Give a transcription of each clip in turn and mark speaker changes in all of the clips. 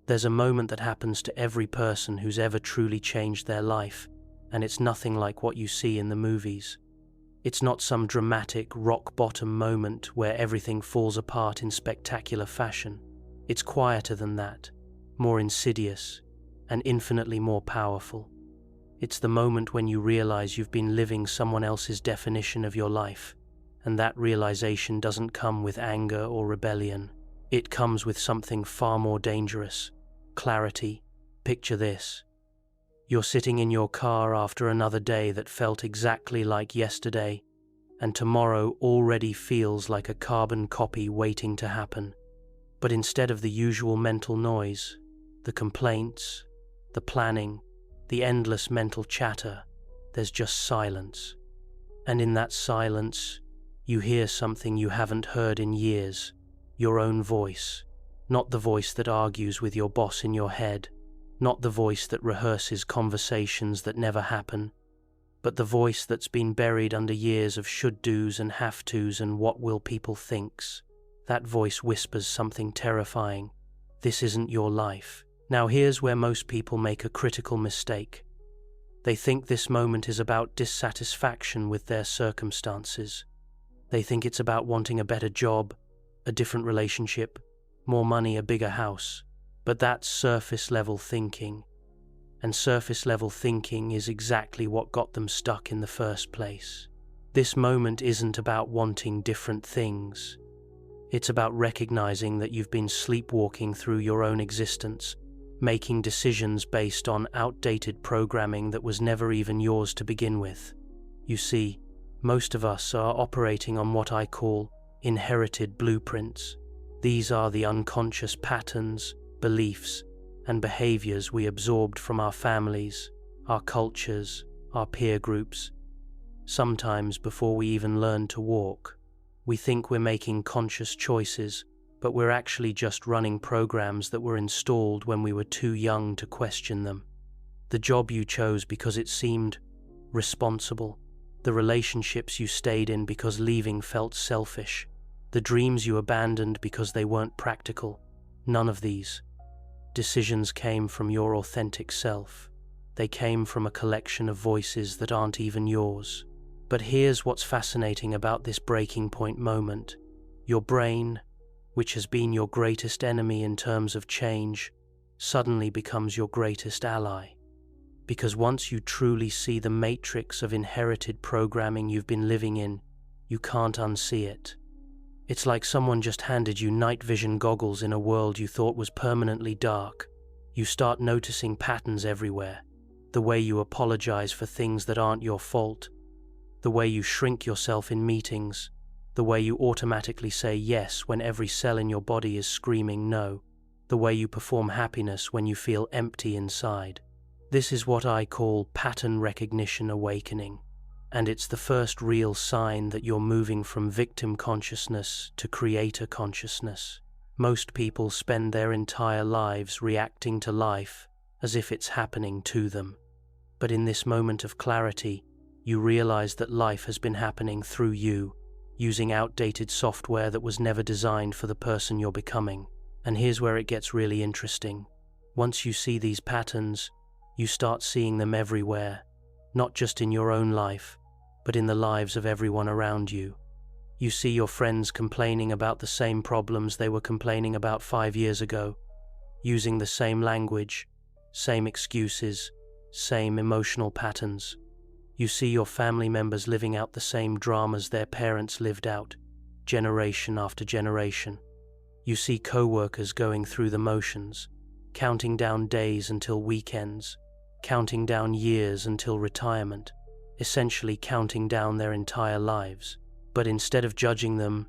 Speaker 1: There's a moment that happens to every person who's ever truly changed their life, and it's nothing like what you see in the movies. It's not some dramatic rock-bottom moment where everything falls apart in spectacular fashion. It's quieter than that, more insidious, and infinitely more powerful. It's the moment when you realize you've been living someone else's definition of your life, and that realization doesn't come with anger or rebellion. It comes with something far more dangerous: clarity. Picture this. You're sitting in your car after another day that felt exactly like yesterday, and tomorrow already feels like a carbon copy waiting to happen. But instead of the usual mental noise, the complaints, the planning, the endless mental chatter, there's just silence. And in that silence, you hear something you haven't heard in years: your own voice. Not the voice that argues with your boss in your head, not the voice that rehearses conversations that never happen, but the voice that's been buried under years of should-dos and have-tos and what will people thinks. That voice whispers something terrifying: this isn't your life. Now here's where most people make a critical mistake. They think this moment is about dissatisfaction with their circumstances. They think it's about wanting a better job, a different relationship, more money, a bigger house. But that's surface-level thinking. And surface-level thinking is exactly what got them stuck in the first place. This moment isn't about wanting different things. It's about recognizing that you've been sleepwalking through your own existence, making decisions based on outdated programming that was never even yours to begin with. You see, most of us are operating on what I call inherited blueprints. These are the unconscious patterns, beliefs, and behaviors we absorbed from our families, our cultures, our peer groups. Sometimes before we even learn to walk, we think we're making conscious choices, but we're actually just running programs that were installed when we were too young to question them. The job you chose because it seemed responsible, the relationships you stayed in because leaving felt selfish, the dreams you abandoned because they weren't practical. None of these decisions came from your authentic self. They came from a collection of voices that aren't even yours. But here's what's fascinating about this breaking point moment. Your brain, which has been your greatest enemy in terms of change, suddenly becomes your greatest ally. Because once you truly see the matrix of inherited programming you've been living in, you can't unsee it. It's like someone just handed you night vision goggles in a world you thought was permanently dark. You start noticing patterns everywhere. The way you apologize for things that aren't your fault, the way you shrink yourself in meetings, the way you automatically say yes when every cell in your body is screaming no, the way you perform happiness when you feel empty inside. This is what I call pattern recognition awakening, and it's the first real sign that you're moving from victim consciousness to creator consciousness. Most people spend their entire lives reacting to life as if it's happening to them. But in this moment of clarity, you realize that life has been happening through you, using outdated software that was never designed for the person you're becoming. And here's where it gets really interesting. Once you see these patterns, you start seeing them everywhere, not just in your own life, but in the lives of everyone around you. You see your friends complaining about the same problems they were complaining about 5 years ago, using the same language, same excuses, same emotional patterns. You see your family members living out the same dramas their parents lived out, generation after generation. You see co-workers going through the motions, counting down days until weekends, counting down years until retirement, essentially counting down their entire lives. But instead of judging them,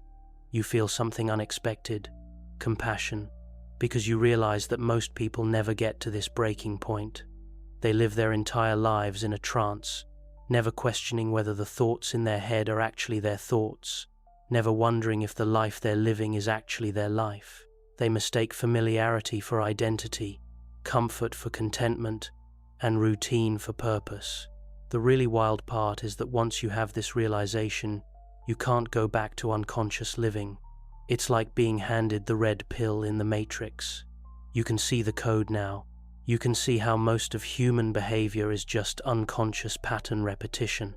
Speaker 1: you feel something unexpected: compassion, because you realize that most people never get to this breaking point. They live their entire lives in a trance, never questioning whether the thoughts in their head are actually their thoughts, never wondering if the life they're living is actually their life. They mistake familiarity for identity, comfort for contentment, and routine for purpose. The really wild part is that once you have this realization, you can't go back to unconscious living. It's like being handed the red pill in the Matrix. You can see the code now. You can see how most of human behavior is just unconscious pattern repetition.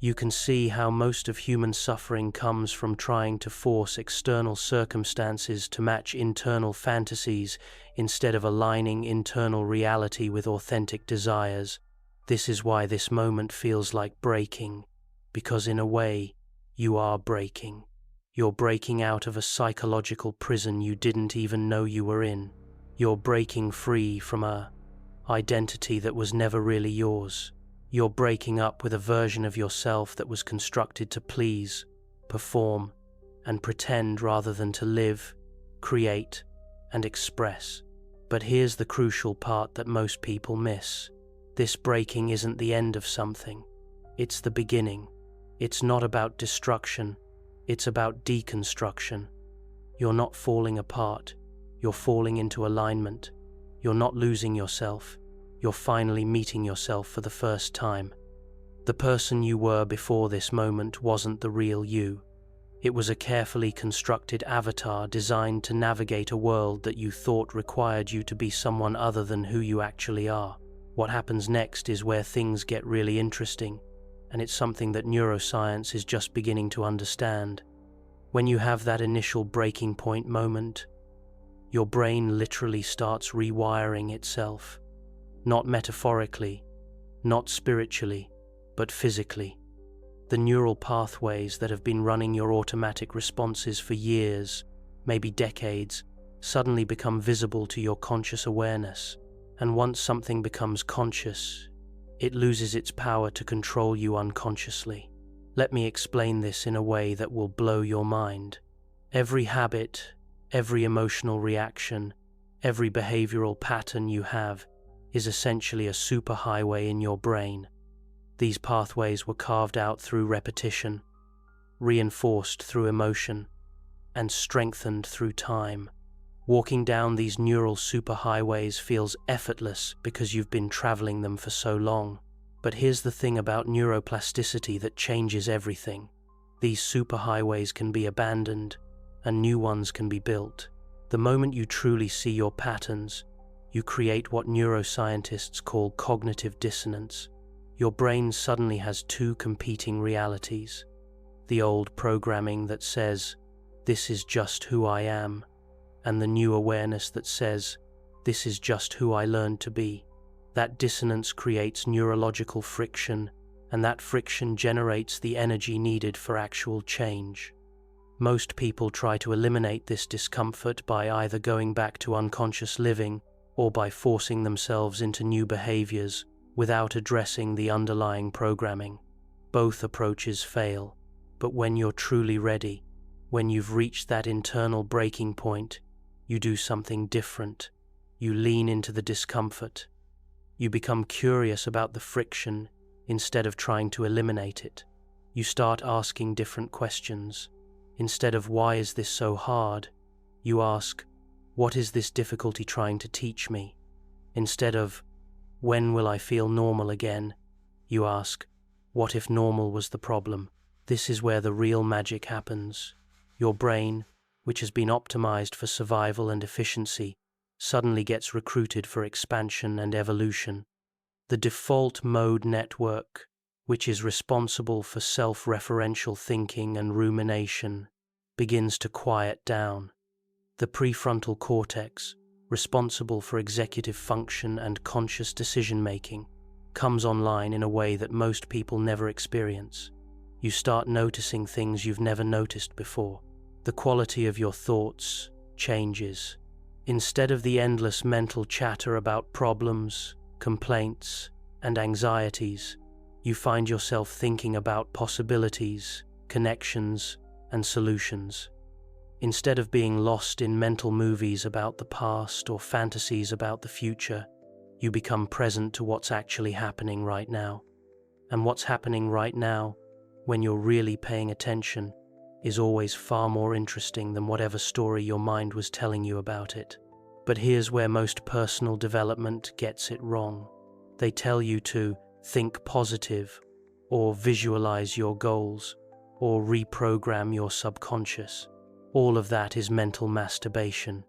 Speaker 1: You can see how most of human suffering comes from trying to force external circumstances to match internal fantasies instead of aligning internal reality with authentic desires. This is why this moment feels like breaking, because in a way, you are breaking. You're breaking out of a psychological prison you didn't even know you were in. You're breaking free from an identity that was never really yours. You're breaking up with a version of yourself that was constructed to please, perform, and pretend rather than to live, create, and express. But here's the crucial part that most people miss. This breaking isn't the end of something. It's the beginning. It's not about destruction. It's about deconstruction. You're not falling apart. You're falling into alignment. You're not losing yourself. You're finally meeting yourself for the first time. The person you were before this moment wasn't the real you. It was a carefully constructed avatar designed to navigate a world that you thought required you to be someone other than who you actually are. What happens next is where things get really interesting, and it's something that neuroscience is just beginning to understand. When you have that initial breaking point moment, your brain literally starts rewiring itself. Not metaphorically, not spiritually, but physically. The neural pathways that have been running your automatic responses for years, maybe decades, suddenly become visible to your conscious awareness. And once something becomes conscious, it loses its power to control you unconsciously. Let me explain this in a way that will blow your mind. Every habit, every emotional reaction, every behavioral pattern you have is essentially a superhighway in your brain. These pathways were carved out through repetition, reinforced through emotion, and strengthened through time. Walking down these neural superhighways feels effortless because you've been traveling them for so long. But here's the thing about neuroplasticity that changes everything. These superhighways can be abandoned, and new ones can be built. The moment you truly see your patterns, you create what neuroscientists call cognitive dissonance. Your brain suddenly has two competing realities. The old programming that says, "This is just who I am," and the new awareness that says, "This is just who I learned to be." That dissonance creates neurological friction, and that friction generates the energy needed for actual change. Most people try to eliminate this discomfort by either going back to unconscious living or by forcing themselves into new behaviors without addressing the underlying programming. Both approaches fail, but when you're truly ready, when you've reached that internal breaking point, you do something different. You lean into the discomfort. You become curious about the friction instead of trying to eliminate it. You start asking different questions. Instead of "Why is this so hard?" you ask, "What is this difficulty trying to teach me?" Instead of "When will I feel normal again?" you ask, "What if normal was the problem?" This is where the real magic happens. Your brain, which has been optimized for survival and efficiency, suddenly gets recruited for expansion and evolution. The default mode network, which is responsible for self-referential thinking and rumination, begins to quiet down. The prefrontal cortex, responsible for executive function and conscious decision-making, comes online in a way that most people never experience. You start noticing things you've never noticed before. The quality of your thoughts changes. Instead of the endless mental chatter about problems, complaints, and anxieties, you find yourself thinking about possibilities, connections, and solutions. Instead of being lost in mental movies about the past or fantasies about the future, you become present to what's actually happening right now. And what's happening right now, when you're really paying attention, is always far more interesting than whatever story your mind was telling you about it. But here's where most personal development gets it wrong. They tell you to think positive, or visualize your goals, or reprogram your subconscious. All of that is mental masturbation.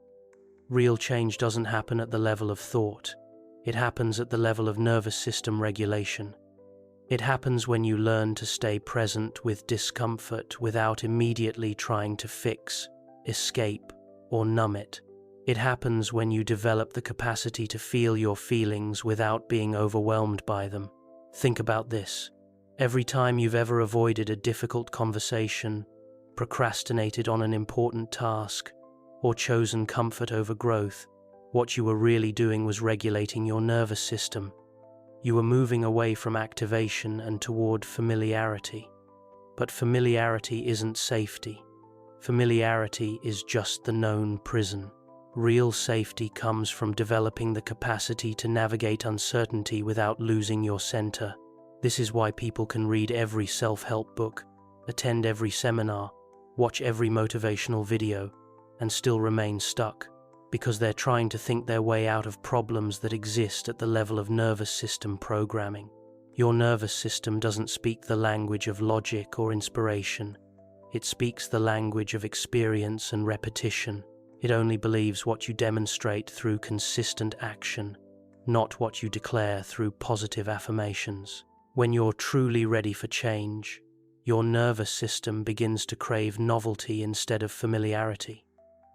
Speaker 1: Real change doesn't happen at the level of thought. It happens at the level of nervous system regulation. It happens when you learn to stay present with discomfort without immediately trying to fix, escape, or numb it. It happens when you develop the capacity to feel your feelings without being overwhelmed by them. Think about this. Every time you've ever avoided a difficult conversation, procrastinated on an important task, or chosen comfort over growth, what you were really doing was regulating your nervous system. You were moving away from activation and toward familiarity. But familiarity isn't safety. Familiarity is just the known prison. Real safety comes from developing the capacity to navigate uncertainty without losing your center. This is why people can read every self-help book, attend every seminar, watch every motivational video, and still remain stuck, because they're trying to think their way out of problems that exist at the level of nervous system programming. Your nervous system doesn't speak the language of logic or inspiration. It speaks the language of experience and repetition. It only believes what you demonstrate through consistent action, not what you declare through positive affirmations. When you're truly ready for change, your nervous system begins to crave novelty instead of familiarity.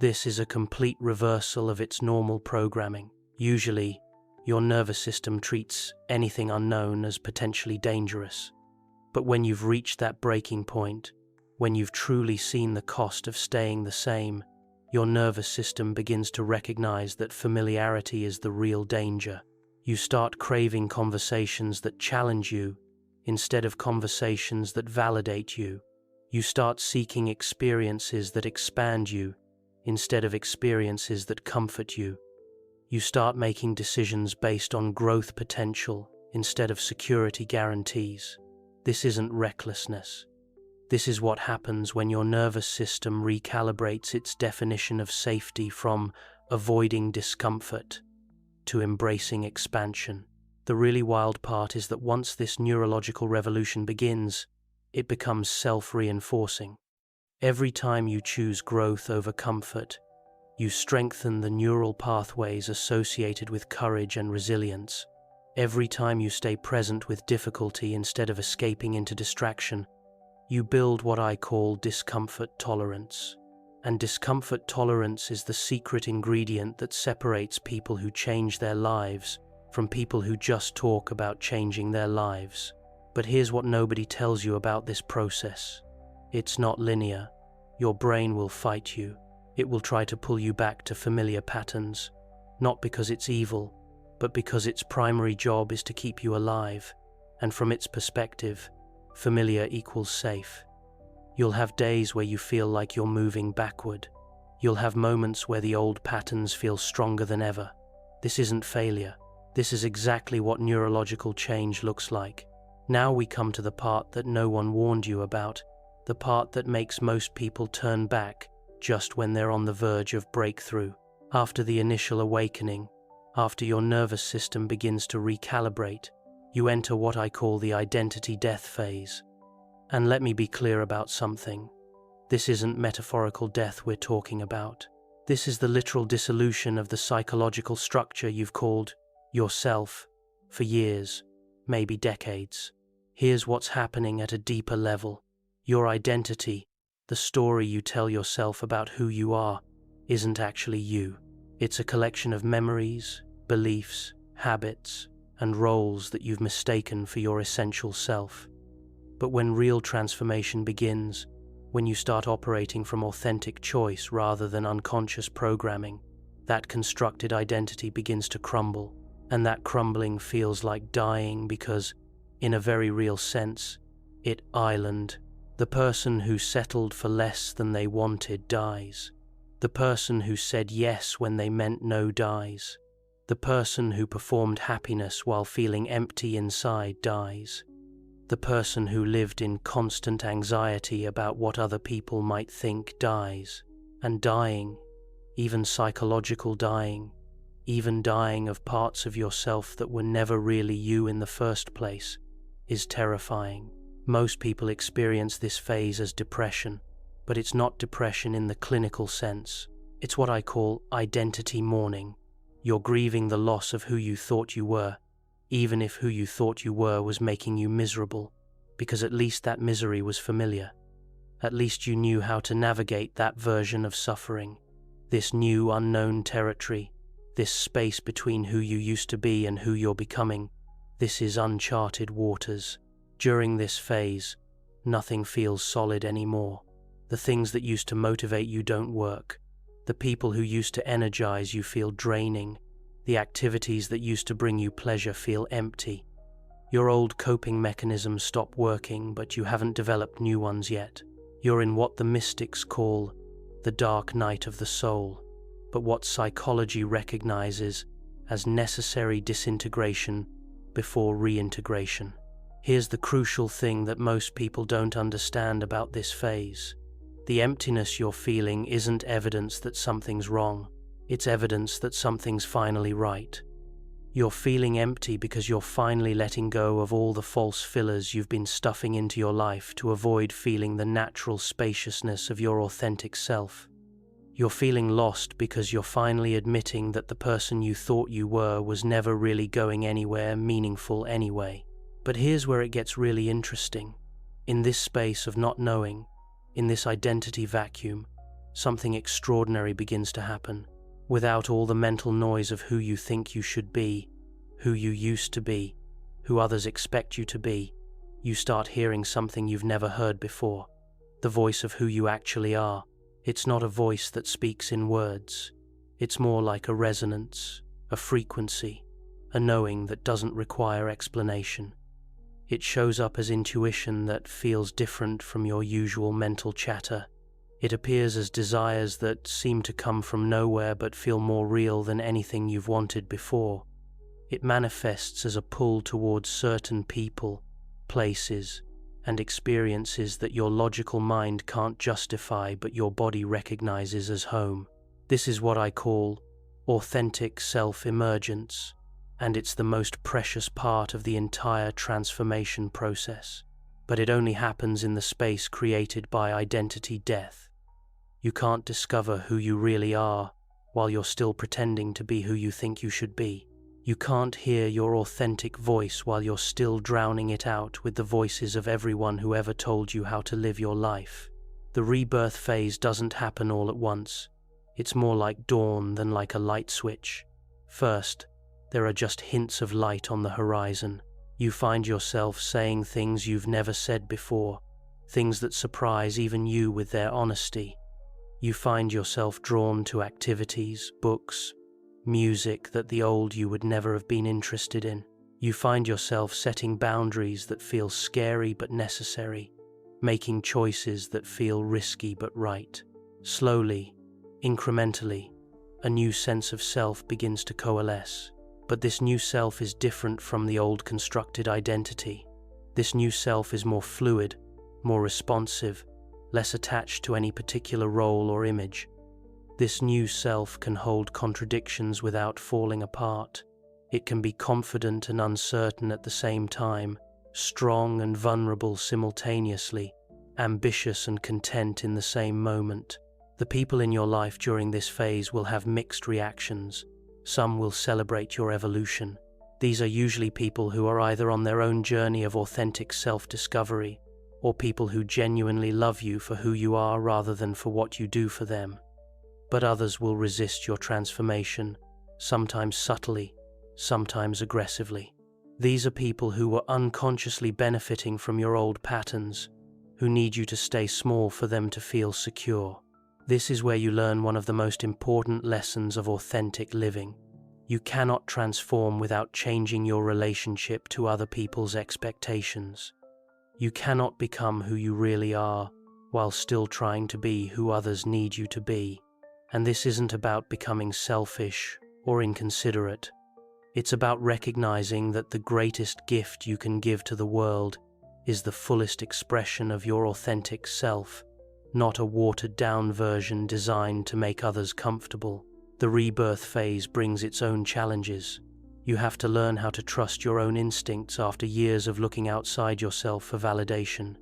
Speaker 1: This is a complete reversal of its normal programming. Usually, your nervous system treats anything unknown as potentially dangerous. But when you've reached that breaking point, when you've truly seen the cost of staying the same, your nervous system begins to recognize that familiarity is the real danger. You start craving conversations that challenge you instead of conversations that validate you. You start seeking experiences that expand you instead of experiences that comfort you. You start making decisions based on growth potential instead of security guarantees. This isn't recklessness. This is what happens when your nervous system recalibrates its definition of safety from avoiding discomfort to embracing expansion. The really wild part is that once this neurological revolution begins, it becomes self-reinforcing. Every time you choose growth over comfort, you strengthen the neural pathways associated with courage and resilience. Every time you stay present with difficulty instead of escaping into distraction, you build what I call discomfort tolerance. And discomfort tolerance is the secret ingredient that separates people who change their lives from people who just talk about changing their lives. But here's what nobody tells you about this process. It's not linear. Your brain will fight you. It will try to pull you back to familiar patterns, not because it's evil, but because its primary job is to keep you alive. And from its perspective, familiar equals safe. You'll have days where you feel like you're moving backward. You'll have moments where the old patterns feel stronger than ever. This isn't failure. This is exactly what neurological change looks like. Now we come to the part that no one warned you about, the part that makes most people turn back just when they're on the verge of breakthrough. After the initial awakening, after your nervous system begins to recalibrate, you enter what I call the identity death phase. And let me be clear about something. This isn't metaphorical death we're talking about. This is the literal dissolution of the psychological structure you've called yourself for years, maybe decades. Here's what's happening at a deeper level. Your identity, the story you tell yourself about who you are, isn't actually you. It's a collection of memories, beliefs, habits, and roles that you've mistaken for your essential self. But when real transformation begins, when you start operating from authentic choice rather than unconscious programming, that constructed identity begins to crumble. And that crumbling feels like dying because, in a very real sense, it island. The person who settled for less than they wanted dies. The person who said yes when they meant no dies. The person who performed happiness while feeling empty inside dies. The person who lived in constant anxiety about what other people might think dies. And dying, even psychological dying, even dying of parts of yourself that were never really you in the first place, is terrifying. Most people experience this phase as depression, but it's not depression in the clinical sense. It's what I call identity mourning. You're grieving the loss of who you thought you were, even if who you thought you were was making you miserable, because at least that misery was familiar. At least you knew how to navigate that version of suffering, this new unknown territory, this space between who you used to be and who you're becoming. This is uncharted waters. During this phase, nothing feels solid anymore. The things that used to motivate you don't work. The people who used to energize you feel draining. The activities that used to bring you pleasure feel empty. Your old coping mechanisms stop working, but you haven't developed new ones yet. You're in what the mystics call the dark night of the soul, but what psychology recognizes as necessary disintegration before reintegration. Here's the crucial thing that most people don't understand about this phase. The emptiness you're feeling isn't evidence that something's wrong. It's evidence that something's finally right. You're feeling empty because you're finally letting go of all the false fillers you've been stuffing into your life to avoid feeling the natural spaciousness of your authentic self. You're feeling lost because you're finally admitting that the person you thought you were was never really going anywhere meaningful anyway. But here's where it gets really interesting. In this space of not knowing, in this identity vacuum, something extraordinary begins to happen. Without all the mental noise of who you think you should be, who you used to be, who others expect you to be, you start hearing something you've never heard before. The voice of who you actually are. It's not a voice that speaks in words. It's more like a resonance, a frequency, a knowing that doesn't require explanation. It shows up as intuition that feels different from your usual mental chatter. It appears as desires that seem to come from nowhere but feel more real than anything you've wanted before. It manifests as a pull towards certain people, places, and experiences that your logical mind can't justify but your body recognizes as home. This is what I call authentic self-emergence, and it's the most precious part of the entire transformation process. But it only happens in the space created by identity death. You can't discover who you really are while you're still pretending to be who you think you should be. You can't hear your authentic voice while you're still drowning it out with the voices of everyone who ever told you how to live your life. The rebirth phase doesn't happen all at once. It's more like dawn than like a light switch. First, there are just hints of light on the horizon. You find yourself saying things you've never said before, things that surprise even you with their honesty. You find yourself drawn to activities, books, music that the old you would never have been interested in. You find yourself setting boundaries that feel scary but necessary, making choices that feel risky but right. Slowly, incrementally, a new sense of self begins to coalesce. But this new self is different from the old constructed identity. This new self is more fluid, more responsive, less attached to any particular role or image. This new self can hold contradictions without falling apart. It can be confident and uncertain at the same time, strong and vulnerable simultaneously, ambitious and content in the same moment. The people in your life during this phase will have mixed reactions. Some will celebrate your evolution. These are usually people who are either on their own journey of authentic self-discovery, or people who genuinely love you for who you are rather than for what you do for them. But others will resist your transformation, sometimes subtly, sometimes aggressively. These are people who were unconsciously benefiting from your old patterns, who need you to stay small for them to feel secure. This is where you learn one of the most important lessons of authentic living. You cannot transform without changing your relationship to other people's expectations. You cannot become who you really are while still trying to be who others need you to be. And this isn't about becoming selfish or inconsiderate. It's about recognizing that the greatest gift you can give to the world is the fullest expression of your authentic self, not a watered-down version designed to make others comfortable. The rebirth phase brings its own challenges. You have to learn how to trust your own instincts after years of looking outside yourself for validation.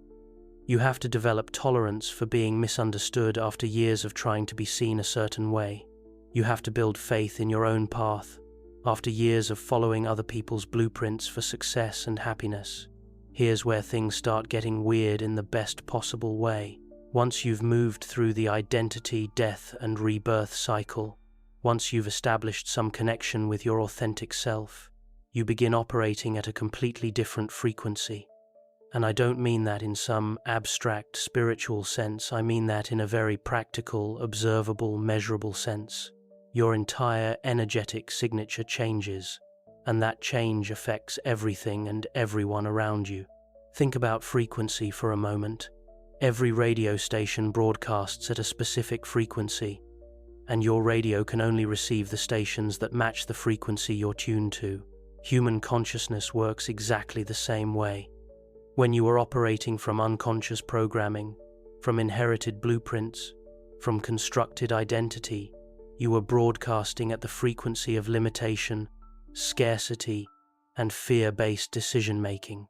Speaker 1: You have to develop tolerance for being misunderstood after years of trying to be seen a certain way. You have to build faith in your own path after years of following other people's blueprints for success and happiness. Here's where things start getting weird in the best possible way. Once you've moved through the identity, death, and rebirth cycle, once you've established some connection with your authentic self, you begin operating at a completely different frequency. And I don't mean that in some abstract spiritual sense, I mean that in a very practical, observable, measurable sense. Your entire energetic signature changes, and that change affects everything and everyone around you. Think about frequency for a moment. Every radio station broadcasts at a specific frequency, and your radio can only receive the stations that match the frequency you're tuned to. Human consciousness works exactly the same way. When you are operating from unconscious programming, from inherited blueprints, from constructed identity, you are broadcasting at the frequency of limitation, scarcity, and fear-based decision-making.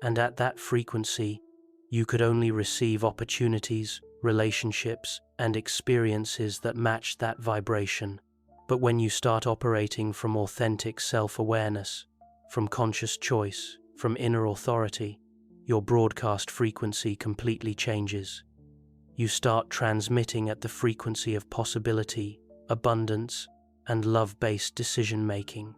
Speaker 1: And at that frequency, you could only receive opportunities, relationships, and experiences that match that vibration. But when you start operating from authentic self-awareness, from conscious choice, from inner authority, your broadcast frequency completely changes. You start transmitting at the frequency of possibility, abundance, and love-based decision-making.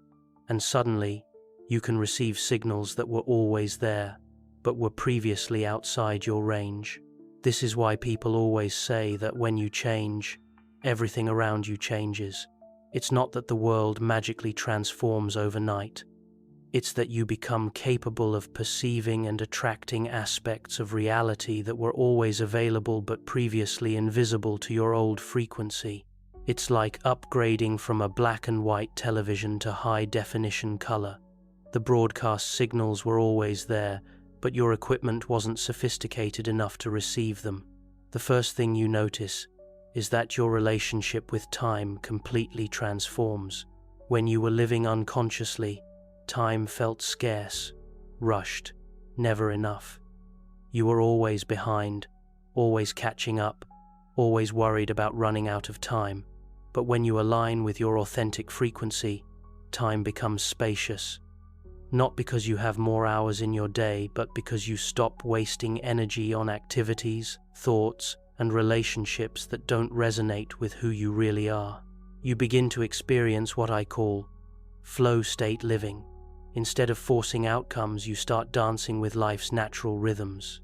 Speaker 1: And suddenly, you can receive signals that were always there, but were previously outside your range. This is why people always say that when you change, everything around you changes. It's not that the world magically transforms overnight. It's that you become capable of perceiving and attracting aspects of reality that were always available but previously invisible to your old frequency. It's like upgrading from a black and white television to high-definition color. The broadcast signals were always there, but your equipment wasn't sophisticated enough to receive them. The first thing you notice is that your relationship with time completely transforms. When you were living unconsciously, time felt scarce, rushed, never enough. You were always behind, always catching up, always worried about running out of time. But when you align with your authentic frequency, time becomes spacious. Not because you have more hours in your day, but because you stop wasting energy on activities, thoughts, and relationships that don't resonate with who you really are. You begin to experience what I call flow state living. Instead of forcing outcomes, you start dancing with life's natural rhythms.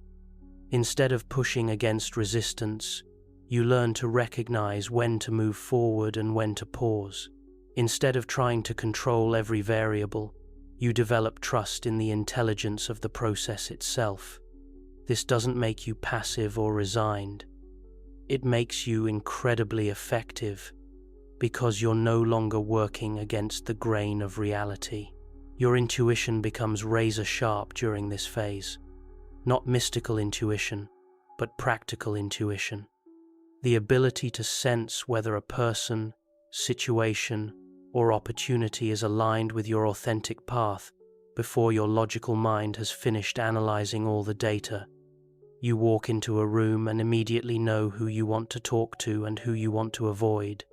Speaker 1: Instead of pushing against resistance, you learn to recognize when to move forward and when to pause. Instead of trying to control every variable, you develop trust in the intelligence of the process itself. This doesn't make you passive or resigned. It makes you incredibly effective because you're no longer working against the grain of reality. Your intuition becomes razor sharp during this phase. Not mystical intuition, but practical intuition. The ability to sense whether a person, situation, or opportunity is aligned with your authentic path before your logical mind has finished analyzing all the data. You walk into a room and immediately know who you want to talk to and who you want to avoid.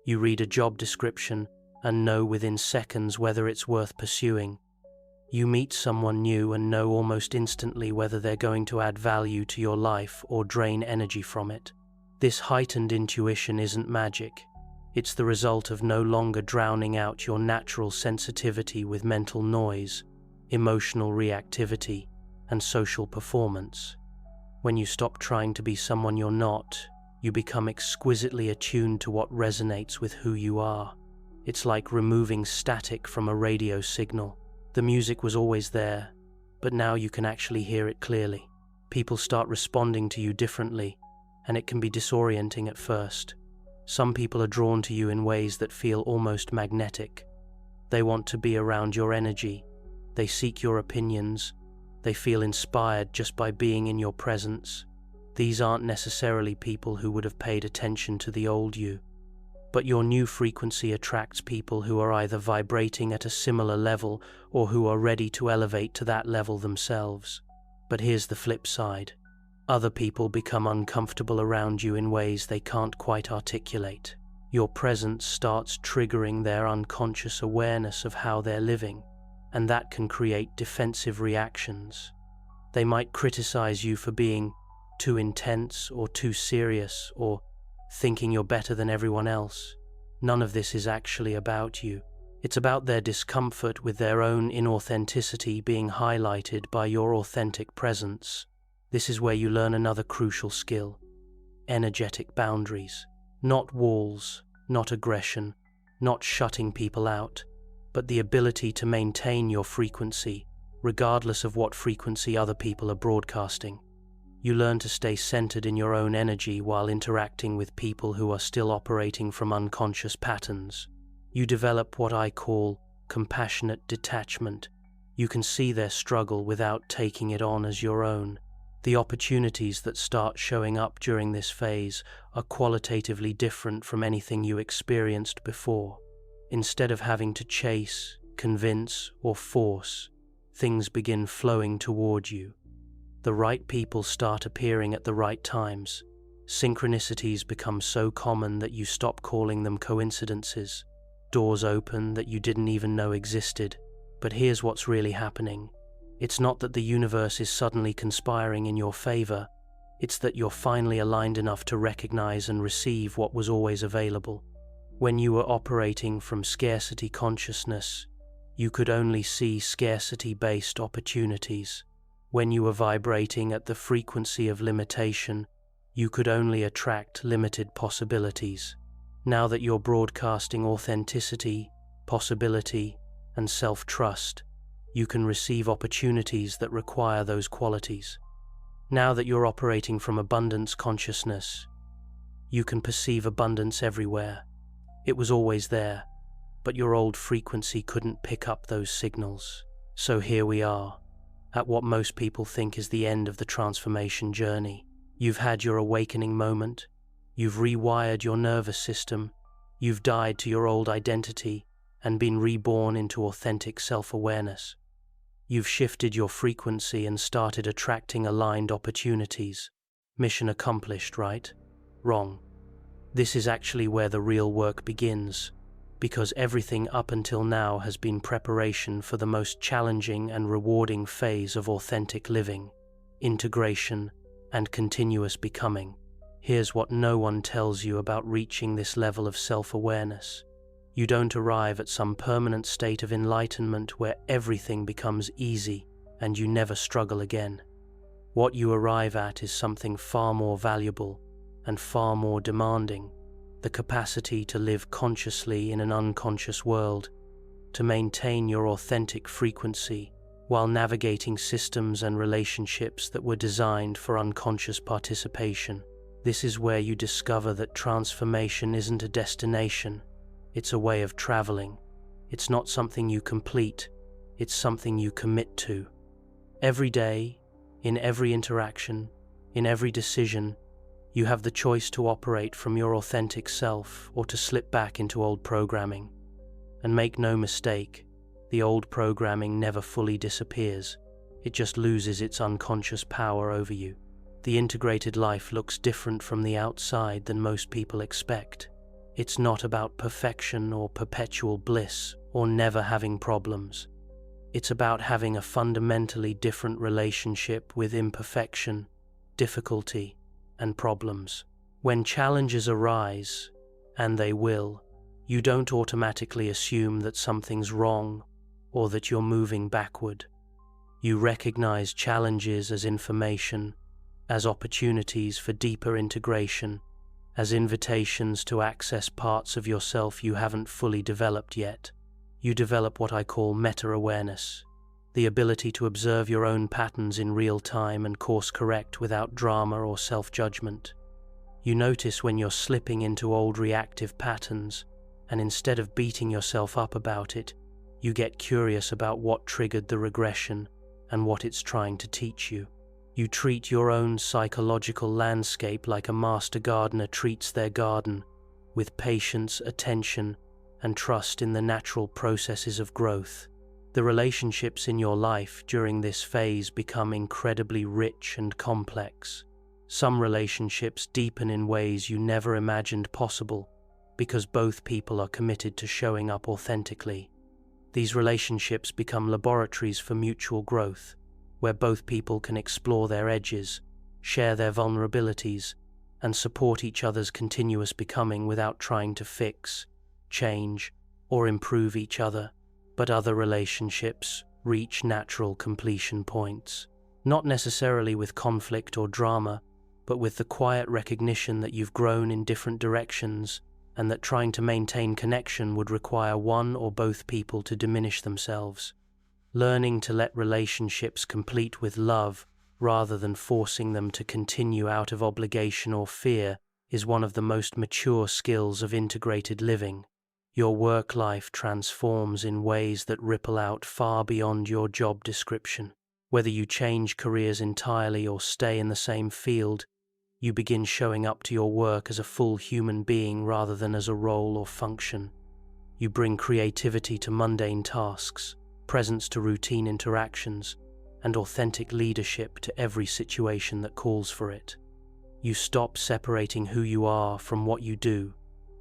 Speaker 1: You read a job description and know within seconds whether it's worth pursuing. You meet someone new and know almost instantly whether they're going to add value to your life or drain energy from it. This heightened intuition isn't magic. It's the result of no longer drowning out your natural sensitivity with mental noise, emotional reactivity, and social performance. When you stop trying to be someone you're not, you become exquisitely attuned to what resonates with who you are. It's like removing static from a radio signal. The music was always there, but now you can actually hear it clearly. People start responding to you differently, and it can be disorienting at first. Some people are drawn to you in ways that feel almost magnetic. They want to be around your energy. They seek your opinions. They feel inspired just by being in your presence. These aren't necessarily people who would have paid attention to the old you. But your new frequency attracts people who are either vibrating at a similar level or who are ready to elevate to that level themselves. But here's the flip side. Other people become uncomfortable around you in ways they can't quite articulate. Your presence starts triggering their unconscious awareness of how they're living, and that can create defensive reactions. They might criticize you for being too intense or too serious or thinking you're better than everyone else. None of this is actually about you. It's about their discomfort with their own inauthenticity being highlighted by your authentic presence. This is where you learn another crucial skill: energetic boundaries. Not walls, not aggression, not shutting people out, but the ability to maintain your frequency, regardless of what frequency other people are broadcasting. You learn to stay centered in your own energy while interacting with people who are still operating from unconscious patterns. You develop what I call compassionate detachment. You can see their struggle without taking it on as your own. The opportunities that start showing up during this phase are qualitatively different from anything you experienced before. Instead of having to chase, convince, or force, things begin flowing toward you. The right people start appearing at the right times. Synchronicities become so common that you stop calling them coincidences. Doors open that you didn't even know existed. But here's what's really happening. It's not that the universe is suddenly conspiring in your favor. It's that you're finally aligned enough to recognize and receive what was always available. When you were operating from scarcity consciousness, you could only see scarcity-based opportunities. When you were vibrating at the frequency of limitation, you could only attract limited possibilities. Now that you're broadcasting authenticity, possibility, and self-trust, you can receive opportunities that require those qualities. Now that you're operating from abundance consciousness, you can perceive abundance everywhere. It was always there, but your old frequency couldn't pick up those signals. So here we are, at what most people think is the end of the transformation journey. You've had your awakening moment. You've rewired your nervous system. You've died to your old identity and been reborn into authentic self-awareness. You've shifted your frequency and started attracting aligned opportunities. Mission accomplished, right? Wrong. This is actually where the real work begins, because everything up until now has been preparation for the most challenging and rewarding phase of authentic living, integration, and continuous becoming. Here's what no one tells you about reaching this level of self-awareness. You don't arrive at some permanent state of enlightenment where everything becomes easy and you never struggle again. What you arrive at is something far more valuable and far more demanding: the capacity to live consciously in an unconscious world, to maintain your authentic frequency while navigating systems and relationships that were designed for unconscious participation. This is where you discover that transformation isn't a destination. It's a way of traveling. It's not something you complete, it's something you commit to. Every day, in every interaction, in every decision, you have the choice to operate from your authentic self or to slip back into old programming. And make no mistake, the old programming never fully disappears. It just loses its unconscious power over you. The integrated life looks different from the outside than most people expect. It's not about perfection or perpetual bliss or never having problems. It's about having a fundamentally different relationship with imperfection, difficulty, and problems. When challenges arise, and they will, you don't automatically assume that something's wrong or that you're moving backward. You recognize challenges as information, as opportunities for deeper integration, as invitations to access parts of yourself you haven't fully developed yet. You develop what I call meta-awareness, the ability to observe your own patterns in real time and course-correct without drama or self-judgment. You notice when you're slipping into old reactive patterns, and instead of beating yourself up about it, you get curious about what triggered the regression and what it's trying to teach you. You treat your own psychological landscape like a master gardener treats their garden, with patience, attention, and trust in the natural processes of growth. The relationships in your life during this phase become incredibly rich and complex. Some relationships deepen in ways you never imagined possible because both people are committed to showing up authentically. These relationships become laboratories for mutual growth, where both people can explore their edges, share their vulnerabilities, and support each other's continuous becoming without trying to fix, change, or improve each other. But other relationships reach natural completion points, not necessarily with conflict or drama, but with the quiet recognition that you've grown in different directions and that trying to maintain connection would require one or both people to diminish themselves. Learning to let relationships complete with love rather than forcing them to continue out of obligation or fear is one of the most mature skills of integrated living. Your work life transforms in ways that ripple out far beyond your job description. Whether you change careers entirely or stay in the same field, you begin showing up to your work as a full human being rather than as a role or function. You bring creativity to mundane tasks, presence to routine interactions, and authentic leadership to every situation that calls for it. You stop separating who you are from what you do,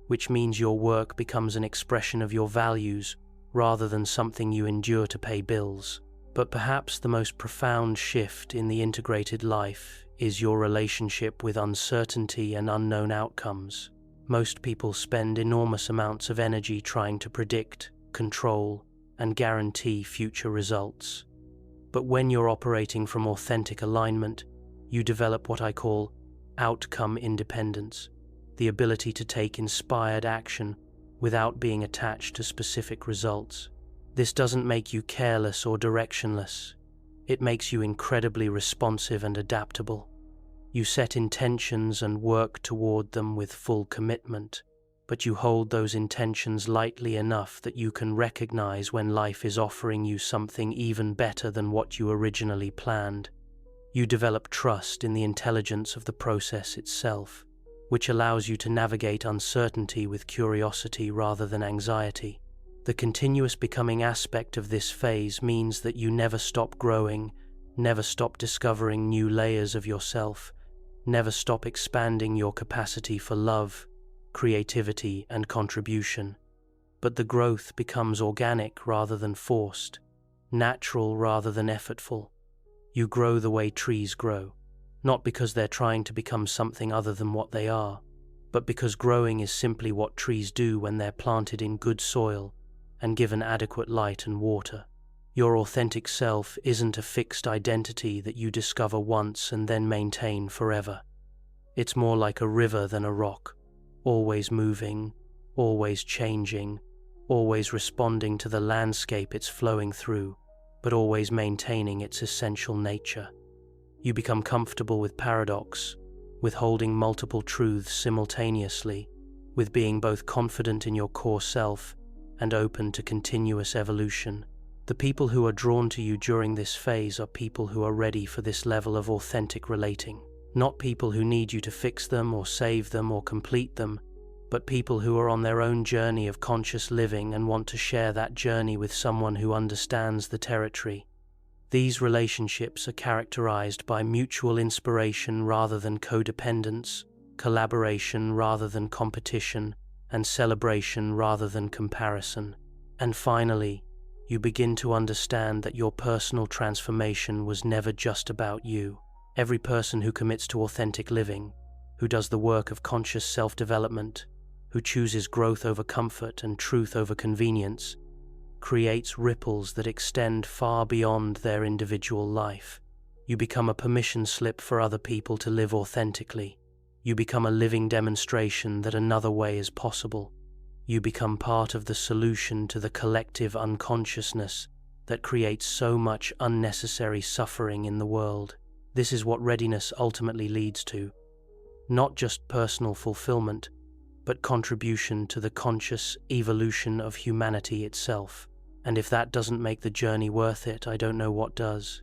Speaker 1: which means your work becomes an expression of your values rather than something you endure to pay bills. But perhaps the most profound shift in the integrated life is your relationship with uncertainty and unknown outcomes. Most people spend enormous amounts of energy trying to predict, control, and guarantee future results. But when you're operating from authentic alignment, you develop what I call outcome independence, the ability to take inspired action without being attached to specific results. This doesn't make you careless or directionless. It makes you incredibly responsive and adaptable. You set intentions and work toward them with full commitment, but you hold those intentions lightly enough that you can recognize when life is offering you something even better than what you originally planned. You develop trust in the intelligence of the process itself, which allows you to navigate uncertainty with curiosity rather than anxiety. The continuous becoming aspect of this phase means that you never stop growing, never stop discovering new layers of yourself, never stop expanding your capacity for love, creativity, and contribution. But the growth becomes organic rather than forced, natural rather than effortful. You grow the way trees grow, not because they're trying to become something other than what they are, but because growing is simply what trees do when they're planted in good soil and given adequate light and water. Your authentic self isn't a fixed identity that you discover once and then maintain forever. It's more like a river than a rock, always moving, always changing, always responding to the landscape it's flowing through, but always maintaining its essential nature. You become comfortable with paradox, with holding multiple truths simultaneously, with being both confident in your core self and open to continuous evolution. The people who are drawn to you during this phase are people who are ready for this level of authentic relating. Not people who need you to fix them or save them or complete them, but people who are on their own journey of conscious living and want to share that journey with someone who understands the territory. These relationships are characterized by mutual inspiration rather than codependence, collaboration rather than competition, and celebration rather than comparison. And finally, you begin to understand that your personal transformation was never just about you. Every person who commits to authentic living, who does the work of conscious self-development, who chooses growth over comfort and truth over convenience, creates ripples that extend far beyond their individual life. You become a permission slip for other people to live authentically. You become a living demonstration that another way is possible. You become part of the solution to the collective unconsciousness that creates so much unnecessary suffering in the world. This is what readiness ultimately leads to. Not just personal fulfillment, but contribution to the conscious evolution of humanity itself. And if that doesn't make the journey worth it, I don't know what does.